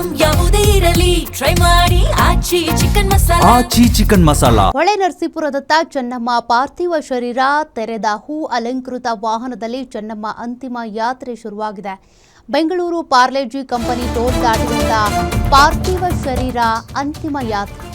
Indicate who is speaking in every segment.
Speaker 1: Item ಯಾವುದೇ ಇರಲಿ try ಮಾಡಿ ಆಚಿ ಚಿಕನ್ ಮಸಾಲಾ.
Speaker 2: ಹೊಳೆನರಸೀಪುರದತ್ತ ಚೆನ್ನಮ್ಮ ಪಾರ್ಥಿವ ಶರೀರ ತೆರೆದ ಹೂ ಅಲಂಕೃತ ವಾಹನದಲ್ಲಿ ಚೆನ್ನಮ್ಮ ಅಂತಿಮ ಯಾತ್ರೆ ಶುರುವಾಗಿದೆ. ಬೆಂಗಳೂರು ಪಾರ್ಲೆಜಿ ಕಂಪನಿ ಟೋಲ್ ದಾಟಿನಿಂದ ಪಾರ್ಥಿವ ಶರೀರ ಅಂತಿಮ ಯಾತ್ರೆ.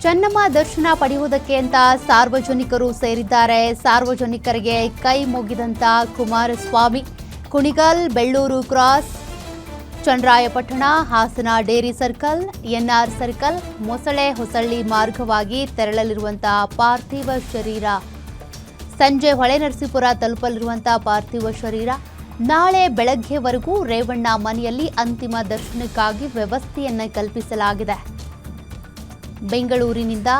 Speaker 2: ಚೆನ್ನಮ್ಮ ದರ್ಶನ ಪಡೆಯುವುದಕ್ಕೆ ಅಂತ ಸಾರ್ವಜನಿಕರು ಸೇರಿದ್ದಾರೆ. ಸಾರ್ವಜನಿಕರಿಗೆ ಕೈ ಮುಗಿದಂತ Kumaraswamy Kunigal, Bellur cross, Channarayapatna, Hassan dairy circle, NR circle, Mosale Hosahalli ಮಾರ್ಗವಾಗಿ ತೆರಳಲಿರುವಂತಹ ಪಾರ್ಥಿವ ಶರೀರ ಸಂಜೆ ಹೊಳೆನರಸೀಪುರ ತಲುಪಲಿರುವಂತಹ ಪಾರ್ಥಿವ ಶರೀರ ನಾಳೆ ಬೆಳಗ್ಗೆವರೆಗೂ ರೇವಣ್ಣ ಮನೆಯಲ್ಲಿ ಅಂತಿಮ ದರ್ಶನಕ್ಕಾಗಿ ವ್ಯವಸ್ಥೆಯನ್ನು ಕಲ್ಪಿಸಲಾಗಿದೆ. ಬೆಂಗಳೂರಿನಿಂದ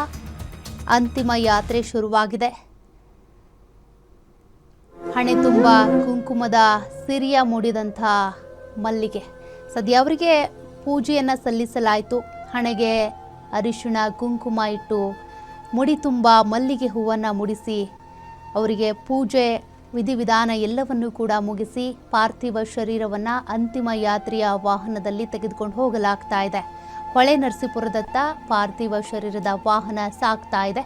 Speaker 2: ಅಂತಿಮ ಯಾತ್ರೆ ಶುರುವಾಗಿದೆ. ಹಣೆ ತುಂಬ ಕುಂಕುಮದ ಸಿರಿಯ ಮೂಡಿದಂಥ ಮಲ್ಲಿಗೆ ಸದ್ಯ ಅವರಿಗೆ ಪೂಜೆಯನ್ನು ಸಲ್ಲಿಸಲಾಯಿತು. ಹಣೆಗೆ ಅರಿಶಿಣ ಕುಂಕುಮ ಇಟ್ಟು ಮುಡಿ ತುಂಬ ಮಲ್ಲಿಗೆ ಹೂವನ್ನು ಮುಡಿಸಿ ಅವರಿಗೆ ಪೂಜೆ ವಿಧಿವಿಧಾನ ಎಲ್ಲವನ್ನೂ ಕೂಡ ಮುಗಿಸಿ ಪಾರ್ಥಿವ ಶರೀರವನ್ನು ಅಂತಿಮ ಯಾತ್ರೆಯ ವಾಹನದಲ್ಲಿ ತೆಗೆದುಕೊಂಡು ಹೋಗಲಾಗ್ತಾ ಇದೆ. ಹೊಳೆನರಸೀಪುರದತ್ತ ಪಾರ್ಥಿವ ಶರೀರದ ವಾಹನ ಸಾಗ್ತಾ ಇದೆ.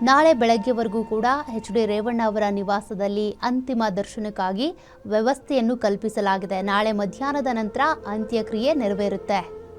Speaker 2: ನಾಳೆ ಬೆಳಗ್ಗೆವರೆಗೂ ಕೂಡ ಎಚ್.ಡಿ. ರೇವಣ್ಣ ಅವರ ನಿವಾಸದಲ್ಲಿ ಅಂತಿಮ ದರ್ಶನಕ್ಕಾಗಿ ವ್ಯವಸ್ಥೆಯನ್ನು ಕಲ್ಪಿಸಲಾಗಿದೆ. ನಾಳೆ ಮಧ್ಯಾಹ್ನದ ನಂತರ ಅಂತ್ಯಕ್ರಿಯೆ ನೆರವೇರುತ್ತೆ.